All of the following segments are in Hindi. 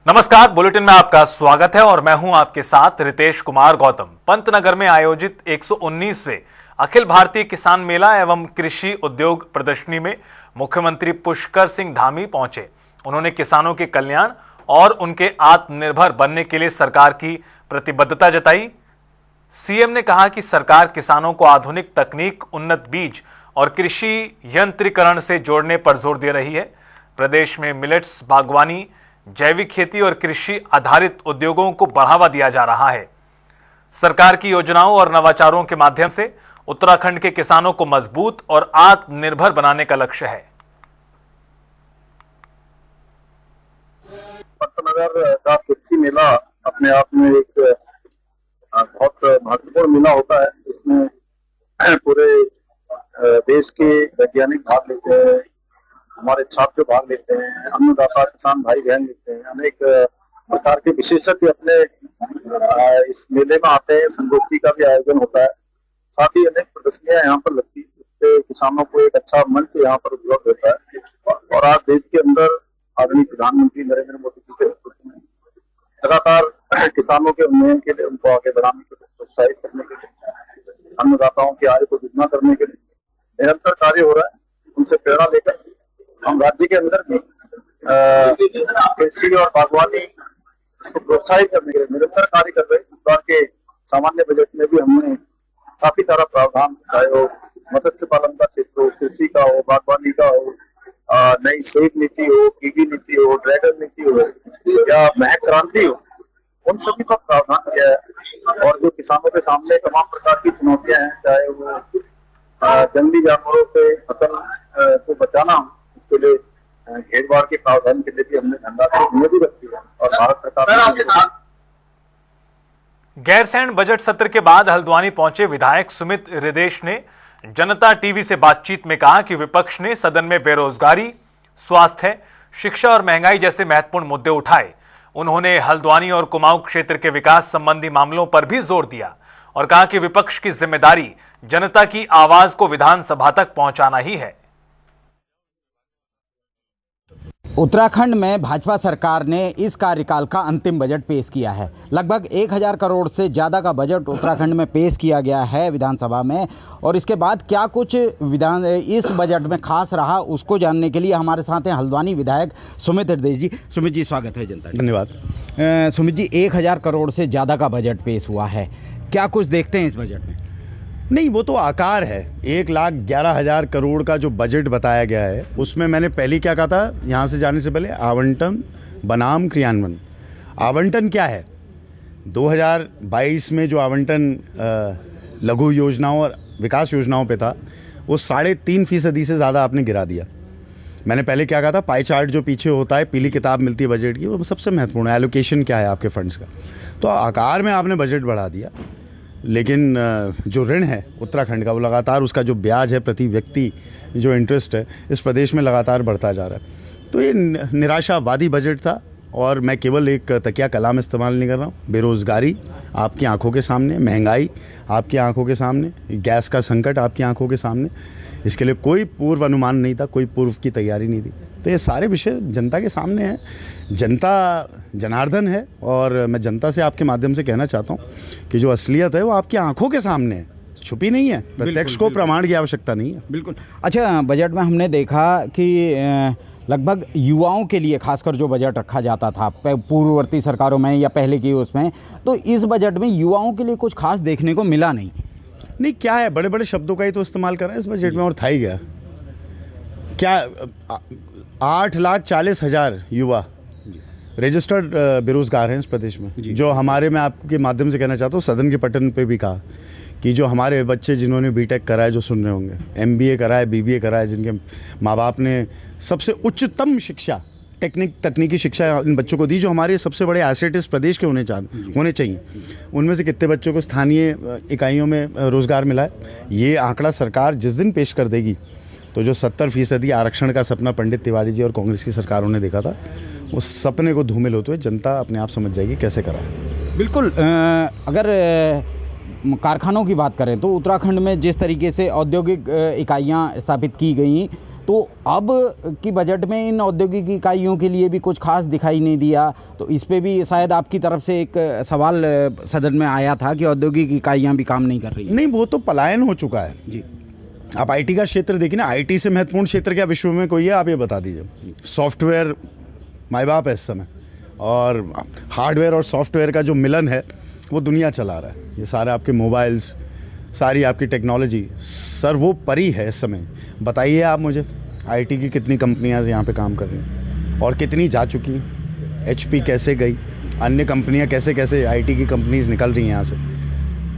नमस्कार, बुलेटिन में आपका स्वागत है और मैं हूं आपके साथ रितेश कुमार गौतम। पंतनगर में आयोजित 119वें अखिल भारतीय किसान मेला एवं कृषि उद्योग प्रदर्शनी में मुख्यमंत्री पुष्कर सिंह धामी पहुंचे। उन्होंने किसानों के कल्याण और उनके आत्मनिर्भर बनने के लिए सरकार की प्रतिबद्धता जताई। सीएम ने कहा कि सरकार किसानों को आधुनिक तकनीक, उन्नत बीज और कृषि यंत्रीकरण से जोड़ने पर जोर दे रही है। प्रदेश में मिलेट्स, बागवानी, जैविक खेती और कृषि आधारित उद्योगों को बढ़ावा दिया जा रहा है। सरकार की योजनाओं और नवाचारों के माध्यम से उत्तराखंड के किसानों को मजबूत और आत्मनिर्भर बनाने का लक्ष्य है। पंतनगर का कृषि मेला अपने आप में एक बहुत महत्वपूर्ण मेला होता है। इसमें पूरे देश के वैज्ञानिक भाग लेते हैं, हमारे छात्र भाग लेते हैं, अन्नदाता किसान भाई बहन लेते हैं, अनेक प्रकार के विशेषज्ञ अपने इस मेले में आते हैं। संगोष्ठी का भी आयोजन होता है, साथ ही अनेक प्रदर्शनियां यहाँ पर लगती है, जिससे किसानों को एक अच्छा मंच यहाँ पर उपलब्ध होता है। और आज देश के अंदर आदरणीय प्रधानमंत्री नरेंद्र मोदी जी के नेतृत्व में लगातार किसानों के उन्नयन के लिए, उनको आगे बढ़ाने के लिए, प्रोत्साहित करने के लिए, अन्नदाताओं की आय को दुगना करने के लिए निरंतर कार्य हो रहा है। उनसे प्रेरणा लेकर हम राज्य के अंदर भी कृषि और बागवानी इसको प्रोत्साहित करने के लिए निरंतर कार्य कर रहे हैं। इस बार के सामान्य बजट में भी हमने काफी सारा प्रावधान, चाहे वो मत्स्य पालन का क्षेत्र हो, कृषि का हो, बागवानी का हो, नई सेब नीति हो, कीवी नीति हो, ड्रैगन नीति हो या महक क्रांति हो, उन सभी का प्रावधान किया है। और जो किसानों के सामने तमाम प्रकार की चुनौतियां हैं, चाहे वो जंगली जानवरों से फसल को बचाना, उसके लिए घेरबाड़ के प्रावधान के लिए भी हमने धनराशि भी रखी है। और भारत सरकार गैरसैंण बजट सत्र के बाद हल्द्वानी पहुंचे विधायक सुमित हृदेश ने जनता टीवी से बातचीत में कहा कि विपक्ष ने सदन में बेरोजगारी, स्वास्थ्य, शिक्षा और महंगाई जैसे महत्वपूर्ण मुद्दे उठाए। उन्होंने हल्द्वानी और कुमाऊं क्षेत्र के विकास संबंधी मामलों पर भी जोर दिया और कहा कि विपक्ष की जिम्मेदारी जनता की आवाज को विधानसभा तक पहुंचाना ही है। उत्तराखंड में भाजपा सरकार ने इस कार्यकाल का अंतिम बजट पेश किया है। लगभग 1000 करोड़ से ज़्यादा का बजट उत्तराखंड में पेश किया गया है विधानसभा में। और इसके बाद क्या कुछ इस बजट में खास रहा, उसको जानने के लिए हमारे साथ हैं हल्द्वानी विधायक सुमित हृदेश जी। सुमित जी, स्वागत है जनता। धन्यवाद। सुमित जी, 1000 करोड़ से ज़्यादा का बजट पेश हुआ है, क्या कुछ देखते हैं इस बजट में? नहीं, वो तो आकार है। 1,11,000 करोड़ का जो बजट बताया गया है, उसमें मैंने पहले क्या कहा था यहाँ से जाने से पहले, आवंटन बनाम क्रियान्वयन। आवंटन क्या है? 2022 में जो आवंटन लघु योजनाओं और विकास योजनाओं पे था, वो 3.5% से ज़्यादा आपने गिरा दिया। मैंने पहले क्या कहा था, पाई चार्ट जो पीछे होता है, पीली किताब मिलती है बजट की, वो सबसे महत्वपूर्ण है। एलोकेशन क्या है आपके फंड्स का, तो आकार में आपने बजट बढ़ा दिया, लेकिन जो ऋण है उत्तराखंड का, वो लगातार उसका जो ब्याज है प्रति व्यक्ति, जो इंटरेस्ट है, इस प्रदेश में लगातार बढ़ता जा रहा है। तो ये निराशावादी बजट था। और मैं केवल एक तकिया कलाम इस्तेमाल नहीं कर रहा हूँ। बेरोज़गारी आपकी आंखों के सामने, महंगाई आपकी आंखों के सामने, गैस का संकट आपकी आंखों के सामने, इसके लिए कोई पूर्व अनुमान नहीं था, कोई पूर्व की तैयारी नहीं थी। तो ये सारे विषय जनता के सामने हैं। जनता जनार्दन है और मैं जनता से आपके माध्यम से कहना चाहता हूँ कि जो असलियत है वो आपकी आंखों के सामने है, छुपी नहीं है। प्रत्यक्ष को प्रमाण की आवश्यकता नहीं है। बिल्कुल। अच्छा, बजट में हमने देखा कि लगभग युवाओं के लिए खासकर जो बजट रखा जाता था पूर्ववर्ती सरकारों में या पहले की उसमें, तो इस बजट में युवाओं के लिए कुछ खास देखने को मिला नहीं। नहीं, क्या है, बड़े बड़े शब्दों का ही तो इस्तेमाल कर रहा है इस बजट में, और था ही क्या 8,40,000 युवा रजिस्टर्ड बेरोजगार हैं इस प्रदेश में। जो हमारे, मैं आपके माध्यम से कहना चाहता हूँ, सदन के पटन पे भी कहा कि जो हमारे बच्चे जिन्होंने बीटेक करा है, जो सुन रहे होंगे, एमबीए करा है, बीबीए करा है, जिनके माँ बाप ने सबसे उच्चतम शिक्षा, तकनीकी शिक्षा इन बच्चों को दी, जो हमारे सबसे बड़े एसेट इस प्रदेश के होने चाहिए, उनमें से कितने बच्चों को स्थानीय इकाइयों में रोज़गार मिला है? ये आंकड़ा सरकार जिस दिन पेश कर देगी, तो जो 70% आरक्षण का सपना पंडित तिवारी जी और कांग्रेस की सरकारों ने देखा था, उस सपने को धूमिल होते हुए जनता अपने आप समझ जाएगी कैसे करा है। बिल्कुल। अगर कारखानों की बात करें तो उत्तराखंड में जिस तरीके से औद्योगिक इकाइयां स्थापित की गई, तो अब की बजट में इन औद्योगिक इकाइयों के लिए भी कुछ खास दिखाई नहीं दिया। तो इस पे भी शायद आपकी तरफ से एक सवाल सदन में आया था कि औद्योगिक इकाइयां भी काम नहीं कर रही। नहीं, वो तो पलायन हो चुका है जी। आप आईटी का क्षेत्र देखिए ना, आईटी से महत्वपूर्ण क्षेत्र क्या विश्व में कोई है, आप ये बता दीजिए। सॉफ्टवेयर माई बाप है इस समय, और हार्डवेयर और सॉफ्टवेयर का जो मिलन है वो दुनिया चला रहा है। ये सारे आपके मोबाइल्स, सारी आपकी टेक्नोलॉजी सर्वोपरि है इस समय। बताइए आप मुझे, आईटी की कितनी कंपनियां यहाँ पे काम कर रही हैं और कितनी जा चुकी हैं। एचपी कैसे गई, अन्य कंपनियां कैसे कैसे आईटी की कंपनीज निकल रही हैं यहाँ से।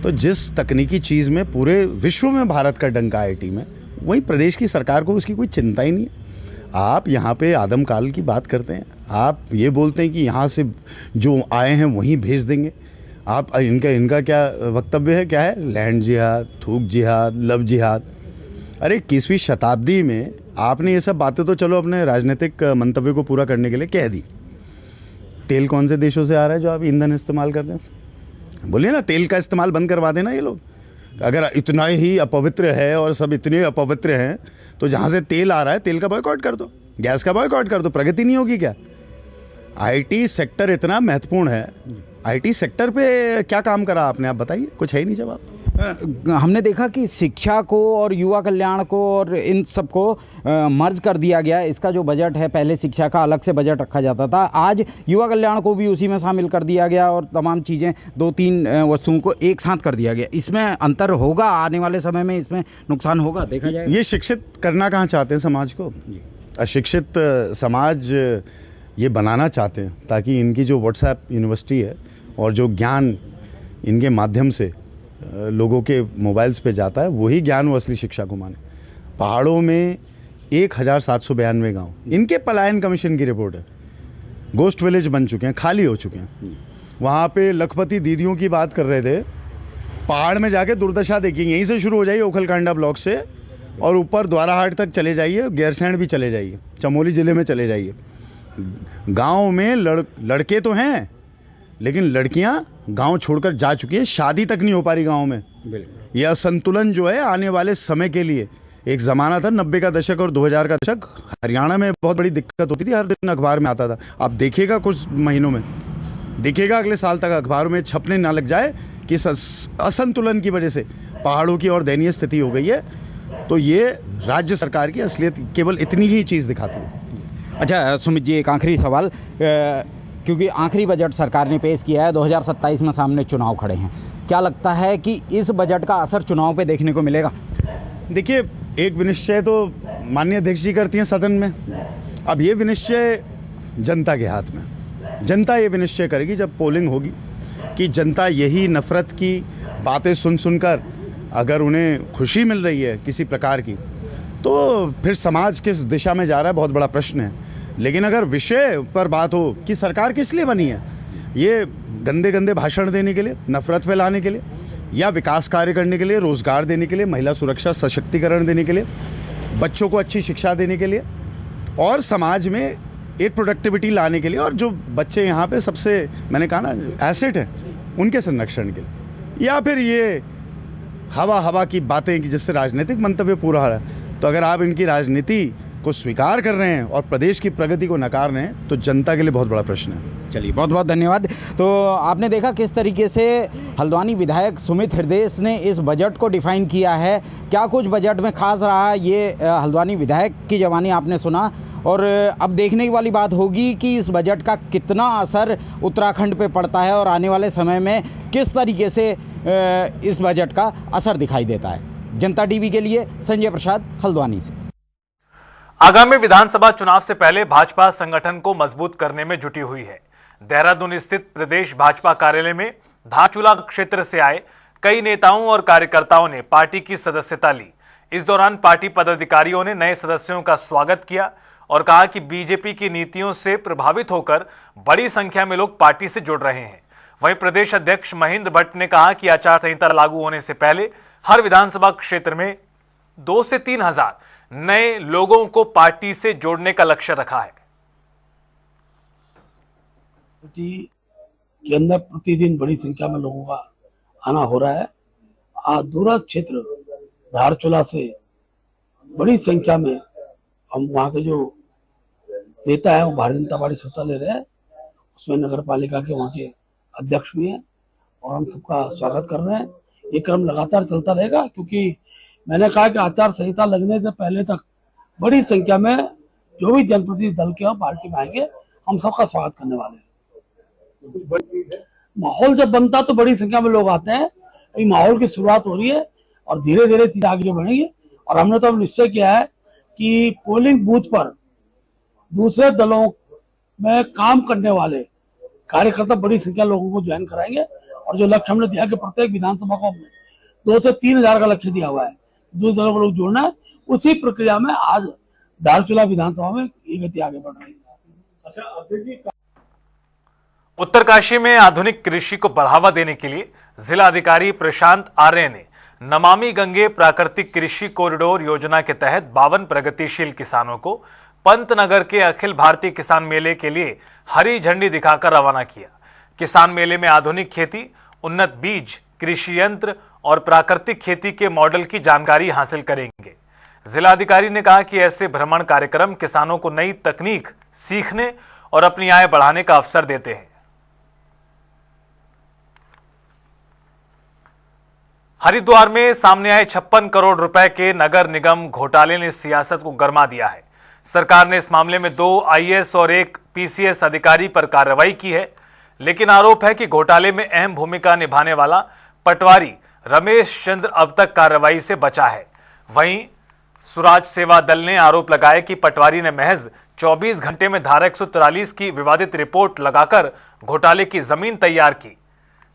तो जिस तकनीकी चीज़ में पूरे विश्व में भारत का डंका आईटी में, वहीं प्रदेश की सरकार को उसकी कोई चिंता ही नहीं है। आप यहाँ पे आदमकाल की बात करते हैं, आप ये बोलते हैं कि यहाँ से जो आए हैं वहीं भेज देंगे। आप इनका क्या वक्तव्य है, क्या है, लैंड जिहाद, थूक जिहाद, लव जिहाद। अरे 21वीं शताब्दी में आपने ये सब बातें तो चलो अपने राजनीतिक मंतव्य को पूरा करने के लिए कह दी। तेल कौन से देशों से आ रहा है जो आप ईंधन इस्तेमाल कर रहे हैं? बोलिए ना, तेल का इस्तेमाल बंद करवा देना ये लोग। अगर इतना ही अपवित्र है और सब इतने अपवित्र हैं तो जहाँ से तेल आ रहा है तेल का बॉयकॉट कर दो, गैस का बॉयकॉट कर दो, प्रगति नहीं होगी क्या? आईटी सेक्टर इतना महत्वपूर्ण है, आईटी सेक्टर पे क्या काम करा आपने, आप बताइए, कुछ है ही नहीं जवाब। हमने देखा कि शिक्षा को और युवा कल्याण को और इन सबको मर्ज कर दिया गया। इसका जो बजट है, पहले शिक्षा का अलग से बजट रखा जाता था, आज युवा कल्याण को भी उसी में शामिल कर दिया गया और तमाम चीज़ें, 2-3 वस्तुओं को एक साथ कर दिया गया। इसमें अंतर होगा आने वाले समय में, इसमें नुकसान होगा, देखा जाए। ये शिक्षित करना कहाँ चाहते हैं समाज को? अशिक्षित समाज ये बनाना चाहते हैं ताकि इनकी जो व्हाट्सएप यूनिवर्सिटी है और जो ज्ञान इनके माध्यम से लोगों के मोबाइल्स पे जाता है, वही ज्ञान वो असली शिक्षा को माने। पहाड़ों में 1792 गांव, इनके पलायन कमीशन की रिपोर्ट है, गोस्ट विलेज बन चुके हैं, खाली हो चुके हैं। वहाँ पे लखपति दीदियों की बात कर रहे थे, पहाड़ में जाके दुर्दशा देखिए। यहीं से शुरू हो जाइए ओखलकांडा ब्लॉक से और ऊपर द्वाराहाट तक चले जाइए, गैरसैंण भी चले जाइए, चमोली ज़िले में चले जाइए। गाँव में लड़के तो हैं लेकिन लड़कियां गांव छोड़कर जा चुकी है, शादी तक नहीं हो पा रही गांव में। यह असंतुलन जो है आने वाले समय के लिए, एक ज़माना था 90 का दशक और 2000 का दशक, हरियाणा में बहुत बड़ी दिक्कत होती थी, हर दिन अखबार में आता था। आप देखिएगा कुछ महीनों में, देखिएगा अगले साल तक अखबारों में छपने ना लग जाए कि असंतुलन की वजह से पहाड़ों की और दयनीय स्थिति हो गई है। तो ये राज्य सरकार की असलियत केवल इतनी ही चीज़ दिखाती है। अच्छा सुमित जी, एक आखिरी सवाल, क्योंकि आखिरी बजट सरकार ने पेश किया है, 2027 में सामने चुनाव खड़े हैं, क्या लगता है कि इस बजट का असर चुनाव पे देखने को मिलेगा? देखिए, एक विनिश्चय तो माननीय अध्यक्ष जी करती हैं सदन में, अब ये विनिश्चय जनता के हाथ में। जनता ये विनिश्चय करेगी जब पोलिंग होगी कि जनता यही नफ़रत की बातें सुन सुनकर अगर उन्हें खुशी मिल रही है किसी प्रकार की, तो फिर समाज किस दिशा में जा रहा है, बहुत बड़ा प्रश्न है। लेकिन अगर विषय पर बात हो कि सरकार किस लिए बनी है, ये गंदे गंदे भाषण देने के लिए, नफरत फैलाने के लिए, या विकास कार्य करने के लिए, रोज़गार देने के लिए, महिला सुरक्षा सशक्तिकरण देने के लिए, बच्चों को अच्छी शिक्षा देने के लिए और समाज में एक प्रोडक्टिविटी लाने के लिए, और जो बच्चे यहाँ पे सबसे, मैंने कहा ना, एसेट हैं, उनके संरक्षण के लिए, या फिर ये हवा की बातें कि जिससे राजनीतिक मंतव्य पूरा हो रहा है। तो अगर आप इनकी राजनीति को स्वीकार कर रहे हैं और प्रदेश की प्रगति को नकार रहे हैं, तो जनता के लिए बहुत बड़ा प्रश्न है। चलिए, बहुत बहुत धन्यवाद। तो आपने देखा किस तरीके से हल्द्वानी विधायक सुमित हृदय ने इस बजट को डिफाइन किया है, क्या कुछ बजट में खास रहा, ये हल्द्वानी विधायक की ज़बानी आपने सुना। और अब देखने वाली बात होगी कि इस बजट का कितना असर उत्तराखंड पे पड़ता है और आने वाले समय में किस तरीके से इस बजट का असर दिखाई देता है। जनता टीवी के लिए संजय प्रसाद, हल्द्वानी से। आगामी विधानसभा चुनाव से पहले भाजपा संगठन को मजबूत करने में जुटी हुई है। देहरादून स्थित प्रदेश भाजपा कार्यालय में धारचूला क्षेत्र से आए कई नेताओं और कार्यकर्ताओं ने पार्टी की सदस्यता ली। इस दौरान पार्टी पदाधिकारियों ने नए सदस्यों का स्वागत किया और कहा कि बीजेपी की नीतियों से प्रभावित होकर बड़ी संख्या में लोग पार्टी से जुड़ रहे हैं। वहीं प्रदेश अध्यक्ष महेंद्र भट्ट ने कहा कि आचार संहिता लागू होने से पहले हर विधानसभा क्षेत्र में 2 से 3 हजार नए लोगों को पार्टी से जोड़ने का लक्ष्य रखा है। के अंदर प्रतिदिन बड़ी संख्या में लोगों का आना हो रहा है। दूरस्थ क्षेत्र धारचूला से बड़ी संख्या में हम वहाँ के जो नेता है वो भारतीय जनता पार्टी सत्ता ले रहे हैं, उसमें नगर पालिका के वहाँ के अध्यक्ष भी हैं और हम सबका स्वागत कर रहे हैं। ये क्रम लगातार चलता रहेगा, क्योंकि मैंने कहा कि आचार संहिता लगने से पहले तक बड़ी संख्या में जो भी जनप्रतिनिधि दल के और पार्टी में आएंगे, हम सबका स्वागत करने वाले हैं। माहौल जब बनता तो बड़ी संख्या में लोग आते हैं। अभी माहौल की शुरुआत हो रही है और धीरे धीरे चीजें आगे बढ़ेंगी। और हमने तो अब निश्चय किया है कि पोलिंग बूथ पर दूसरे दलों में काम करने वाले कार्यकर्ता बड़ी संख्या लोगों को ज्वाइन कराएंगे। और जो लक्ष्य हमने दिया कि प्रत्येक विधानसभा को हमने 2 से 3 हजार का लक्ष्य दिया हुआ है, दूसरे दलों को लोग जोड़ना है। उसी प्रक्रिया में आज धारचूला विधानसभा में ये गति आगे बढ़ रही है। उत्तरकाशी में आधुनिक कृषि को बढ़ावा देने के लिए जिला अधिकारी प्रशांत आर्य ने नमामि गंगे प्राकृतिक कृषि कॉरिडोर योजना के तहत 52 प्रगतिशील किसानों को पंतनगर के अखिल भारतीय किसान मेले के लिए हरी झंडी दिखाकर रवाना किया। किसान मेले में आधुनिक खेती, उन्नत बीज, कृषि यंत्र और प्राकृतिक खेती के मॉडल की जानकारी हासिल करेंगे। जिलाधिकारी ने कहा कि ऐसे भ्रमण कार्यक्रम किसानों को नई तकनीक सीखने और अपनी आय बढ़ाने का अवसर देते हैं। हरिद्वार में सामने आए 56 करोड़ रुपए के नगर निगम घोटाले ने सियासत को गरमा दिया है। सरकार ने इस मामले में 2 आईएएस और 1 पीसीएस अधिकारी पर कार्रवाई की है, लेकिन आरोप है कि घोटाले में अहम भूमिका निभाने वाला पटवारी रमेश चंद्र अब तक कार्रवाई से बचा है। वहीं स्वराज सेवा दल ने आरोप लगाया कि पटवारी ने महज 24 घंटे में धारा 143 की विवादित रिपोर्ट लगाकर घोटाले की जमीन तैयार की।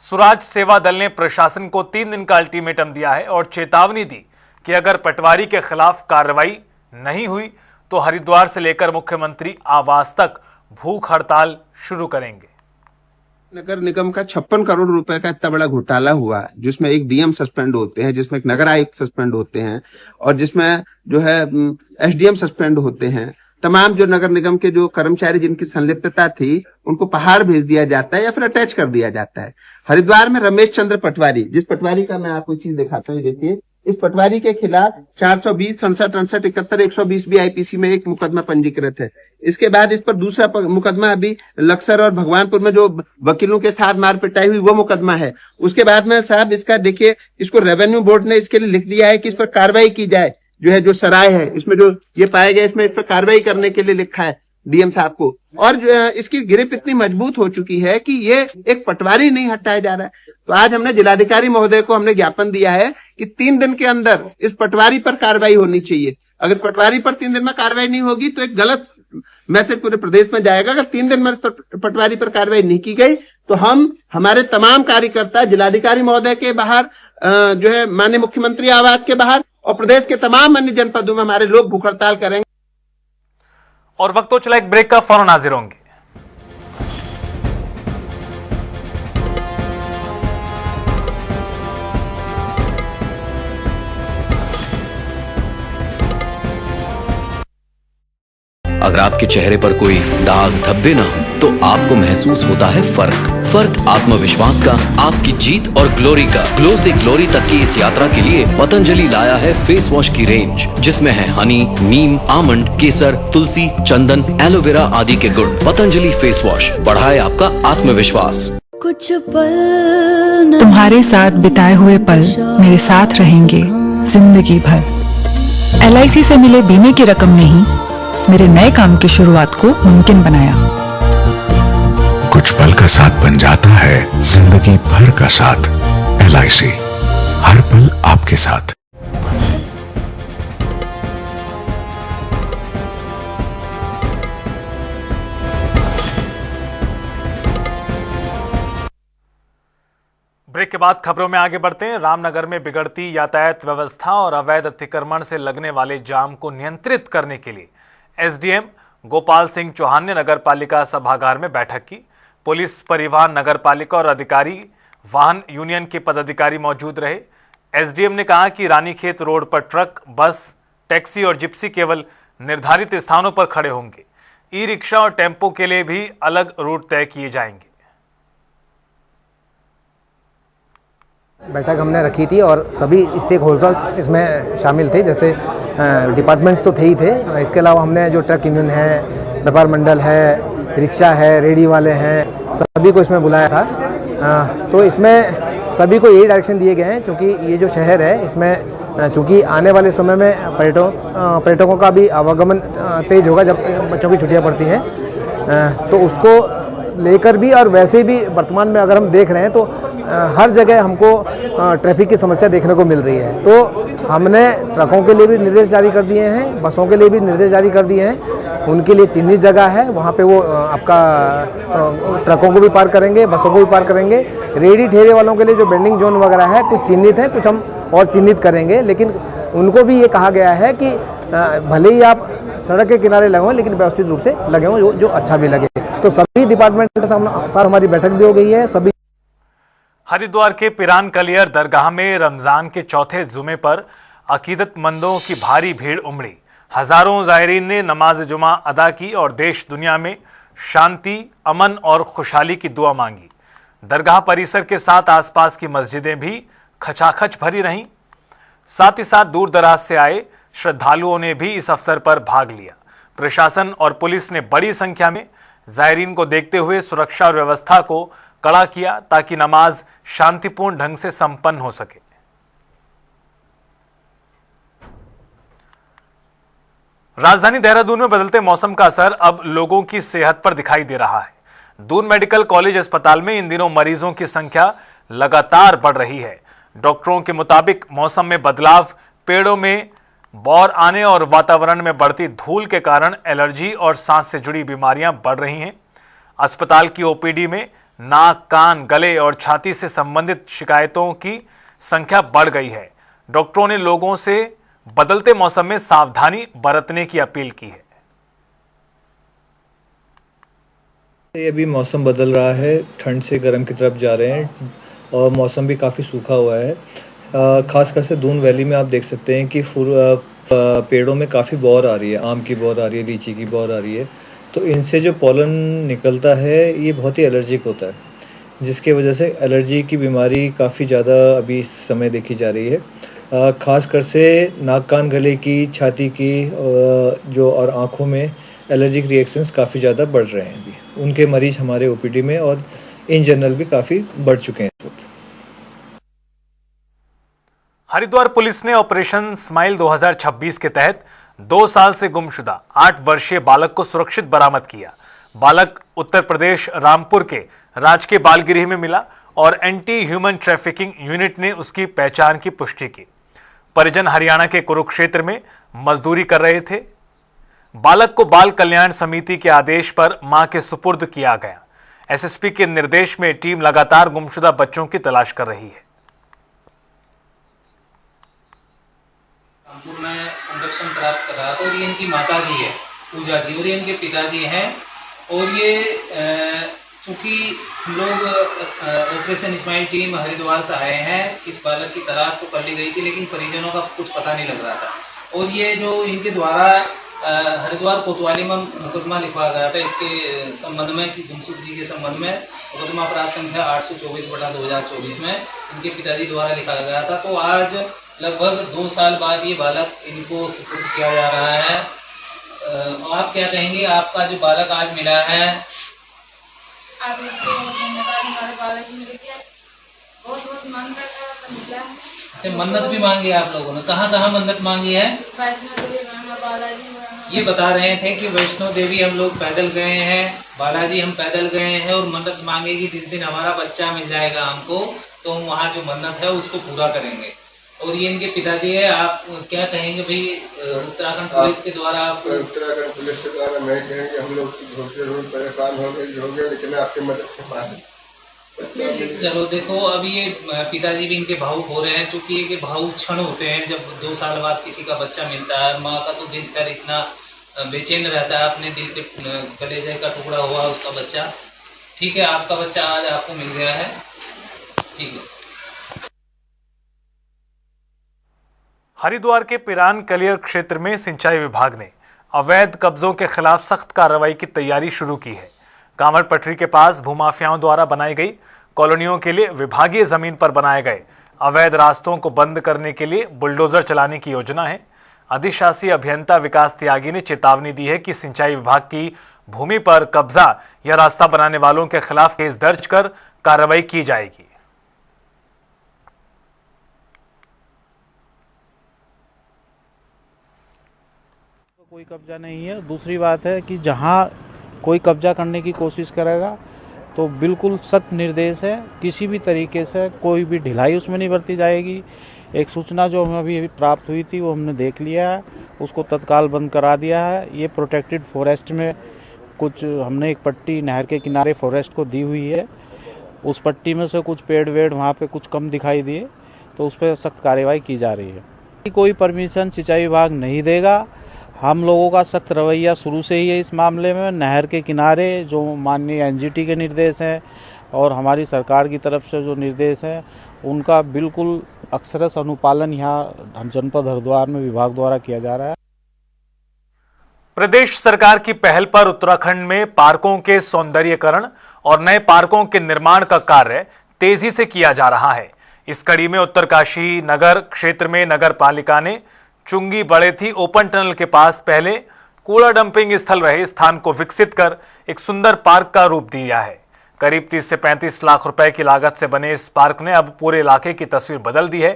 स्वराज सेवा दल ने प्रशासन को 3 दिन का अल्टीमेटम दिया है और चेतावनी दी कि अगर पटवारी के खिलाफ कार्रवाई नहीं हुई तो हरिद्वार से लेकर मुख्यमंत्री आवास तक भूख हड़ताल शुरू करेंगे। नगर निगम का 56 करोड़ रुपए का इतना बड़ा घोटाला हुआ, जिसमें एक डीएम सस्पेंड होते हैं, जिसमें एक नगर आयुक्त सस्पेंड होते हैं और जिसमें जो है एसडीएम सस्पेंड होते हैं। तमाम जो नगर निगम के जो कर्मचारी जिनकी संलिप्तता थी उनको पहाड़ भेज दिया जाता है या फिर अटैच कर दिया जाता है। हरिद्वार में रमेश चंद्र पटवारी, जिस पटवारी का मैं आपको चीज दिखाता हूँ, देखिए इस पटवारी के खिलाफ 420, 67, 68, 71, 120 भी आईपीसी में एक मुकदमा पंजीकृत है। इसके बाद इस पर दूसरा मुकदमा अभी लक्सर और भगवानपुर में जो वकीलों के साथ मार पिटाई हुई वो मुकदमा है। उसके बाद में साहब इसका देखिए, इसको रेवेन्यू बोर्ड ने इसके लिए लिख दिया है कि इस पर कार्रवाई की जाए। जो है जो सराय है इसमें जो ये पाया गया, इसमें इस पर कार्रवाई करने के लिए लिखा है डीएम साहब को। और जो है इसकी गिरफ्त इतनी मजबूत हो चुकी है कि ये एक पटवारी नहीं हटाया जा रहा है। तो आज हमने जिलाधिकारी महोदय को हमने ज्ञापन दिया है कि 3 दिन के अंदर इस पटवारी पर कार्रवाई होनी चाहिए। अगर पटवारी पर 3 दिन में कार्रवाई नहीं होगी तो एक गलत मैसेज पूरे प्रदेश में जाएगा। अगर 3 दिन में इस पटवारी पर कार्रवाई नहीं की गई तो हम हमारे तमाम कार्यकर्ता जिलाधिकारी महोदय के बाहर, जो है माननीय मुख्यमंत्री आवास के बाहर और प्रदेश के तमाम अन्य जनपदों में हमारे लोग भूख हड़ताल करेंगे। और वक्त तो चला एक ब्रेक का, फौरन हाजिर होंगे। अगर आपके चेहरे पर कोई दाग धब्बे ना हो तो आपको महसूस होता है फर्क आत्मविश्वास का, आपकी जीत और ग्लोरी का। ग्लो से ग्लोरी तक की इस यात्रा के लिए पतंजलि लाया है फेस वॉश की रेंज, जिसमें है हनी, नीम, आमंड, केसर, तुलसी, चंदन, एलोवेरा आदि के गुण। पतंजलि फेस वॉश बढ़ाए आपका आत्मविश्वास। कुछ पल तुम्हारे साथ बिताए हुए पल मेरे साथ रहेंगे जिंदगी भर। LIC से मिले बीमे की रकम ने ही मेरे नए काम की शुरुआत को मुमकिन बनाया। कुछ पल का साथ बन जाता है जिंदगी भर का साथ। LIC, हर पल आपके साथ। ब्रेक के बाद खबरों में आगे बढ़ते हैं। रामनगर में बिगड़ती यातायात व्यवस्था और अवैध अतिक्रमण से लगने वाले जाम को नियंत्रित करने के लिए एसडीएम गोपाल सिंह चौहान ने नगर पालिका सभागार में बैठक की। पुलिस, परिवहन, नगर पालिका और अधिकारी, वाहन यूनियन के पदाधिकारी मौजूद रहे। एसडीएम ने कहा कि रानीखेत रोड पर ट्रक, बस, टैक्सी और जिप्सी केवल निर्धारित स्थानों पर खड़े होंगे। ई रिक्शा और टेम्पो के लिए भी अलग रूट तय किए जाएंगे। बैठक हमने रखी थी और सभी स्टेक होल्डर इसमें शामिल थे, जैसे डिपार्टमेंट्स तो थे ही थे, इसके अलावा हमने जो ट्रक यूनियन है, व्यापार मंडल है, रिक्शा है, रेडी वाले हैं, सभी को इसमें बुलाया था। तो इसमें सभी को यही डायरेक्शन दिए गए हैं, क्योंकि ये जो शहर है इसमें चूँकि आने वाले समय में पर्यटकों का भी आवागमन तेज होगा जब बच्चों की छुट्टियाँ पड़ती हैं, तो उसको लेकर भी और वैसे भी वर्तमान में अगर हम देख रहे हैं तो हर जगह हमको ट्रैफिक की समस्या देखने को मिल रही है। तो हमने ट्रकों के लिए भी निर्देश जारी कर दिए हैं, बसों के लिए भी निर्देश जारी कर दिए हैं। उनके लिए चिन्हित जगह है, वहाँ पे वो आपका ट्रकों को भी पार करेंगे, बसों को भी पार करेंगे। रेडी ठेले वालों के लिए जो बेंडिंग जोन वगैरह है कुछ चिन्हित है, कुछ हम और चिन्हित करेंगे, लेकिन उनको भी ये कहा गया है कि भले ही आप सड़क के किनारे लगे हों लेकिन व्यवस्थित रूप से लगे हों जो अच्छा भी लगे। तो सभी डिपार्टमेंट के साथ हमारी बैठक भी हो गई है। सभी हरिद्वार के पिरान कलियर दरगाह में रमजान के चौथे जुमे पर अकीदतमंदों की भारी भीड़ उमड़ी। हजारों ज़ायरीन ने नमाज जुमा अदा की और देश दुनिया में शांति, अमन और खुशहाली की दुआ मांगी। दरगाह परिसर के साथ आसपास की मस्जिदें भी खचाखच भरी रहीं। साथ ही साथ दूर दराज से आए श्रद्धालुओं ने भी इस अवसर पर भाग लिया। प्रशासन और पुलिस ने बड़ी संख्या में ज़ायरीन को देखते हुए सुरक्षा और व्यवस्था को कड़ा किया ताकि नमाज शांतिपूर्ण ढंग से संपन्न हो सके। राजधानी देहरादून में बदलते मौसम का असर अब लोगों की सेहत पर दिखाई दे रहा है। दून मेडिकल कॉलेज अस्पताल में इन दिनों मरीजों की संख्या लगातार बढ़ रही है। डॉक्टरों के मुताबिक मौसम में बदलाव, पेड़ों में बौर आने और वातावरण में बढ़ती धूल के कारण एलर्जी और सांस से जुड़ी बीमारियां बढ़ रही हैं। अस्पताल की ओपीडी में नाक, कान, गले और छाती से संबंधित शिकायतों की संख्या बढ़ गई है। डॉक्टरों ने लोगों से बदलते मौसम में सावधानी बरतने की अपील की है। अभी मौसम बदल रहा है, ठंड से गर्म की तरफ जा रहे हैं और मौसम भी काफ़ी सूखा हुआ है। खासकर से दून वैली में आप देख सकते हैं कि पेड़ों में काफ़ी बौर आ रही है, आम की बौर आ रही है, लीची की बौर आ रही है। तो इनसे जो पॉलन निकलता है ये बहुत ही एलर्जिक होता है, जिसके वजह से एलर्जी की बीमारी काफ़ी ज़्यादा अभी इस समय देखी जा रही है। खासकर से नाक, कान, गले की, छाती की जो और आँखों में एलर्जिक रिएक्शंस काफ़ी ज़्यादा बढ़ रहे हैं। अभी उनके मरीज हमारे ओपीडी में और इन जनरल भी काफ़ी बढ़ चुके हैं इस वक्त। हरिद्वार पुलिस ने ऑपरेशन स्माइल 2026 के तहत 2 साल से गुमशुदा 8 वर्षीय बालक को सुरक्षित बरामद किया। बालक उत्तर प्रदेश रामपुर के राजकीय बाल गृह में मिला और एंटी ह्यूमन ट्रैफिकिंग यूनिट ने उसकी पहचान की पुष्टि की। परिजन हरियाणा के कुरुक्षेत्र में मजदूरी कर रहे थे। बालक को बाल कल्याण समिति के आदेश पर मां के सुपुर्द किया गया। एसएसपी के निर्देश में टीम लगातार गुमशुदा बच्चों की तलाश कर रही है। रामपुर में संरक्षण प्राप्त कर रहा था और ये इनकी माता जी है, पूजा जी, और ये इनके पिताजी हैं। और ये चूंकि हम लोग ऑपरेशन स्माइल टीम हरिद्वार से आए हैं, इस बालक की तलाश तो कर ली गई थी लेकिन परिजनों का कुछ पता नहीं लग रहा था। और ये जो इनके द्वारा हरिद्वार कोतवाली में मुकदमा लिखवाया गया था इसके संबंध में कि गुमशुदगी के संबंध में मुकदमा अपराध संख्या 824/2024 में इनके पिताजी द्वारा लिखाया गया था। तो आज लगभग 2 साल बाद ये बालक इनको सुपुर्द किया जा रहा है। आप क्या कहेंगे, आपका जो बालक आज मिला है? आप लोग धन्यवाद, हमारे बालक मिल गया, बहुत बहुत मांगता था तो मिला। अच्छा, मन्नत भी मांगी आप लोगों ने? कहाँ कहाँ मन्नत मांगी है? वैष्णो देवी मांगा, बालाजी मांगा। ये बता रहे थे कि वैष्णो देवी हम लोग पैदल गए हैं, बालाजी हम पैदल गए हैं और मन्नत मांगेगी जिस दिन हमारा बच्चा मिल जाएगा हमको तो हम वहाँ जो मन्नत है उसको पूरा करेंगे। और ये इनके पिताजी है। आप क्या कहेंगे भाई, उत्तराखंड पुलिस के द्वारा? उत्तराखंड पुलिस के द्वारा नहीं कहेंगे, हम लोग जरूर परेशान हो गए लेकिन आपकी मदद से मारे। चलो देखो, अभी ये पिताजी भी इनके भावुक हो रहे हैं, चूंकि ये भावुक क्षण होते हैं जब 2 साल बाद किसी का बच्चा मिलता है। माँ का तो दिल कर इतना बेचैन रहता है, अपने दिल के कलेजे का टुकड़ा हुआ उसका बच्चा। ठीक है, आपका बच्चा आज आपको मिल गया है, ठीक है। हरिद्वार के पिरान कलियर क्षेत्र में सिंचाई विभाग ने अवैध कब्जों के खिलाफ सख्त कार्रवाई की तैयारी शुरू की है। कांवड़ पटरी के पास भूमाफियाओं द्वारा बनाई गई कॉलोनियों के लिए विभागीय जमीन पर बनाए गए अवैध रास्तों को बंद करने के लिए बुलडोजर चलाने की योजना है। अधिशासी अभियंता विकास त्यागी ने चेतावनी दी है कि सिंचाई विभाग की भूमि पर कब्जा या रास्ता बनाने वालों के खिलाफ केस दर्ज कर कार्रवाई की जाएगी। कोई कब्जा नहीं है। दूसरी बात है कि जहां कोई कब्जा करने की कोशिश करेगा तो बिल्कुल सख्त निर्देश है, किसी भी तरीके से कोई भी ढिलाई उसमें नहीं बरती जाएगी। एक सूचना जो हमें अभी प्राप्त हुई थी वो हमने देख लिया है, उसको तत्काल बंद करा दिया है। ये प्रोटेक्टेड फॉरेस्ट में कुछ हमने एक पट्टी नहर के किनारे फॉरेस्ट को दी हुई है, उस पट्टी में से कुछ पेड़ वेड़ वहाँ पे कुछ कम दिखाई दिए तो उस पर सख्त कार्रवाई की जा रही है। कोई परमिशन सिंचाई विभाग नहीं देगा। हम लोगों का सख्त रवैया शुरू से ही है इस मामले में। नहर के किनारे जो माननीय एनजीटी के निर्देश हैं और हमारी सरकार की तरफ से जो निर्देश हैं उनका बिल्कुल अक्षरश अनुपालन यहाँ जनपद हरिद्वार में विभाग द्वारा किया जा रहा है। प्रदेश सरकार की पहल पर उत्तराखंड में पार्कों के सौंदर्यीकरण और नए पार्कों के निर्माण का कार्य तेजी से किया जा रहा है। इस कड़ी में उत्तरकाशी नगर क्षेत्र में नगर पालिका ने चुंगी बड़ेथी ओपन टनल के पास पहले कूड़ा डंपिंग स्थल रहे स्थान को विकसित कर एक सुंदर पार्क का रूप दिया है। करीब 30 से 35 लाख रुपए की लागत से बने इस पार्क ने अब पूरे इलाके की तस्वीर बदल दी है।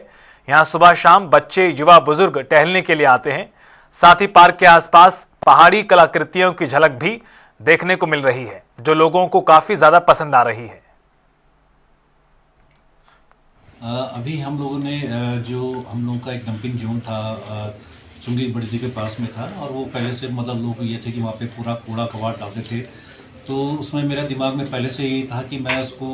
यहां सुबह शाम बच्चे युवा बुजुर्ग टहलने के लिए आते हैं। साथ ही पार्क के आसपास पहाड़ी कलाकृतियों की झलक भी देखने को मिल रही है, जो लोगों को काफी ज्यादा पसंद आ रही है। अभी हम लोगों ने जो हम लोगों का एक डंपिंग जोन था चुंगी बड़ेथी के पास में था, और वो पहले से मतलब लोग ये थे कि वहाँ पे पूरा कूड़ा कबाड़ डालते थे। तो उसमें मेरे दिमाग में पहले से यही था कि मैं उसको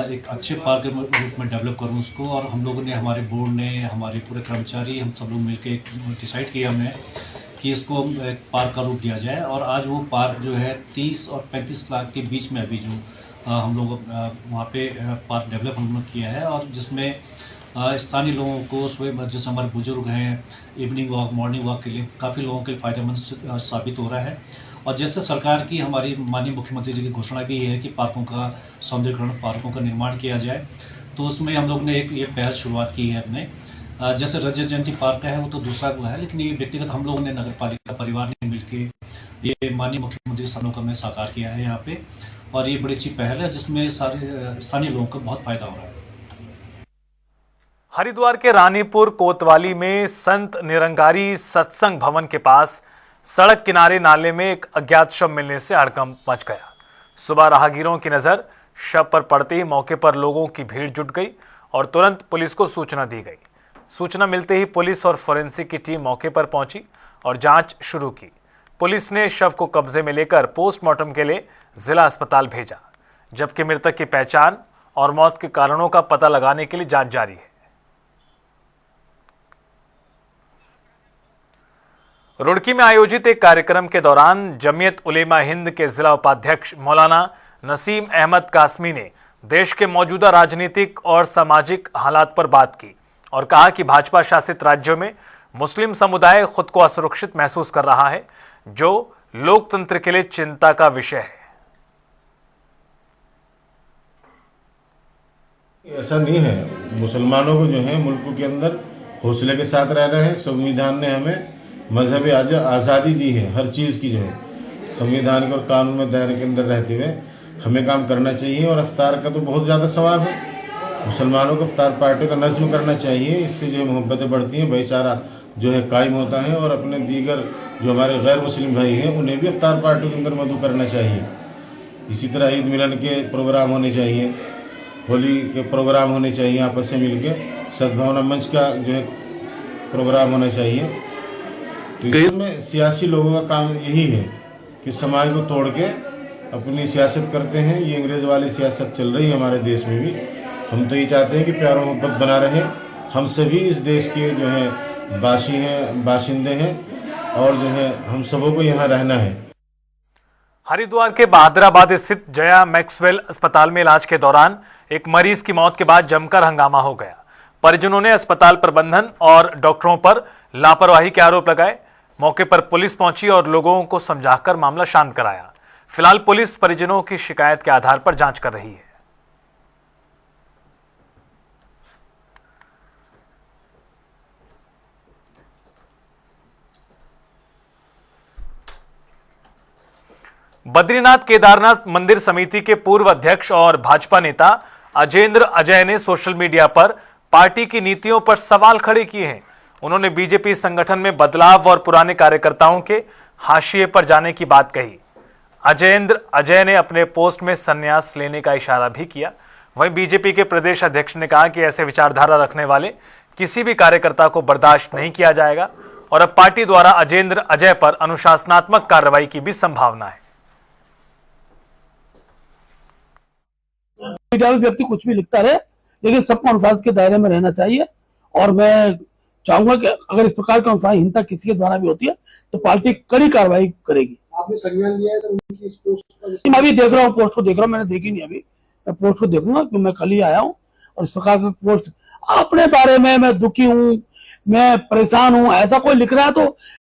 एक अच्छे पार्क के रूप में डेवलप करूँ उसको। और हम लोगों ने, हमारे बोर्ड ने, हमारे पूरे कर्मचारी, हम सब लोग मिलकर डिसाइड किया हमने कि इसको एक पार्क का रूप दिया जाए। और आज वो पार्क जो है 30 और 35 लाख के बीच में अभी जो हम लोग वहाँ पे पार्क डेवलप हम लोग किया है, और जिसमें स्थानीय लोगों को सुबह जैसे हमारे बुजुर्ग हैं इवनिंग वॉक मॉर्निंग वॉक के लिए काफ़ी लोगों के लिए फ़ायदेमंद साबित हो रहा है। और जैसे सरकार की, हमारी माननीय मुख्यमंत्री जी की घोषणा भी है कि पार्कों का सौंदर्यीकरण, पार्कों का निर्माण किया जाए, तो उसमें हम लोग ने एक ये पहल शुरुआत की है अपने। जैसे रजत जयंती पार्क का है वो तो दूसरा हुआ है, लेकिन ये व्यक्तिगत हम लोगों ने नगर पालिका परिवार ने मिलकर ये माननीय मुख्यमंत्री सनों का हमने साकार किया है यहाँ पे, और ये बड़ी अच्छी पहल है जिसमें सारे स्थानीय लोगों को बहुत फायदा हो रहा है। हरिद्वार के रानीपुर कोतवाली में संत निरंकारी सत्संग भवन के पास सड़क किनारे नाले में एक अज्ञात शव मिलने से हड़कंप मच गया। सुबह राहगीरों की नजर शव पर पड़ते ही मौके पर लोगों की भीड़ जुट गई और तुरंत पुलिस को सूचना दी गई। सूचना मिलते ही पुलिस और फोरेंसिक की टीम मौके पर पहुंची और जांच शुरू की। पुलिस ने शव को कब्जे में लेकर पोस्टमार्टम के लिए जिला अस्पताल भेजा, जबकि मृतक की पहचान और मौत के कारणों का पता लगाने के लिए जांच जारी है। रुड़की में आयोजित एक कार्यक्रम के दौरान जमीयत उलेमा हिंद के जिला उपाध्यक्ष मौलाना नसीम अहमद कासमी ने देश के मौजूदा राजनीतिक और सामाजिक हालात पर बात की और कहा कि भाजपा शासित राज्यों में मुस्लिम समुदाय खुद को असुरक्षित महसूस कर रहा है, जो लोकतंत्र के लिए चिंता का विषय है। ऐसा नहीं है, मुसलमानों को जो है मुल्क के अंदर हौसले के साथ रह रहे हैं। संविधान ने हमें मजहबी आज़ादी दी है, हर चीज़ की जो है संविधान के और कानून में दायरे के अंदर रहते हुए हमें काम करना चाहिए। और अफ्तार का तो बहुत ज़्यादा सवाल है, मुसलमानों को अफ्तार पार्टी का नज़्म करना चाहिए, इससे जो मोहब्बतें बढ़ती हैं, भाईचारा जो है कायम होता है। और अपने दीगर जो हमारे गैर मुस्लिम भाई हैं उन्हें भी अफ्तार पार्टी के अंदर मदऊ करना चाहिए। इसी तरह ईद मिलन के प्रोग्राम होने चाहिए, होली के प्रोग्राम होने चाहिए, आपस में मिलकर सद्भावना मंच का जो है प्रोग्राम होना चाहिए। तो इसमें सियासी लोगों का काम यही है कि समाज को तोड़ के अपनी सियासत करते हैं। ये अंग्रेज़ वाली सियासत चल रही है हमारे देश में भी। हम तो ये चाहते हैं कि प्यार मोहब्बत बना रहे। हम सभी इस देश के जो है बाशिंदे हैं और जो है हम सबों को यहाँ रहना है। हरिद्वार के बहादुराबाद स्थित जया मैक्सवेल अस्पताल में इलाज के दौरान एक मरीज की मौत के बाद जमकर हंगामा हो गया। परिजनों ने अस्पताल प्रबंधन और डॉक्टरों पर लापरवाही के आरोप लगाए। मौके पर पुलिस पहुंची और लोगों को समझाकर मामला शांत कराया। फिलहाल पुलिस परिजनों की शिकायत के आधार पर जांच कर रही है। बद्रीनाथ केदारनाथ मंदिर समिति के पूर्व अध्यक्ष और भाजपा नेता अजेंद्र अजय ने सोशल मीडिया पर पार्टी की नीतियों पर सवाल खड़े किए हैं। उन्होंने बीजेपी संगठन में बदलाव और पुराने कार्यकर्ताओं के हाशिए पर जाने की बात कही। अजेंद्र अजय ने अपने पोस्ट में संन्यास लेने का इशारा भी किया। वहीं बीजेपी के प्रदेश अध्यक्ष ने कहा कि ऐसे विचारधारा रखने वाले किसी भी कार्यकर्ता को बर्दाश्त नहीं किया जाएगा और अब पार्टी द्वारा अजेंद्र अजय पर अनुशासनात्मक कार्रवाई की भी संभावना है। व्यक्ति कुछ भी लिखता रहे, लेकिन सबको अनुशासन के दायरे में रहना चाहिए। और मैं चाहूंगा कि अगर इस प्रकार का अनुशासनहीनता किसी के द्वारा भी होती है तो पार्टी कड़ी कार्रवाई करेगी। आपने संज्ञान लिया है सर उनकी इस पोस्ट पर? मैं अभी देख रहा हूँ, पोस्ट को देख रहा हूँ, मैंने देखी नहीं अभी। मैं पोस्ट को देखूंगा क्योंकि मैं कल ही आया हूँ और इस प्रकार का पोस्ट अपने बारे में मैं दुखी हूँ, मैं परेशान हूँ, ऐसा कोई लिख रहा है तो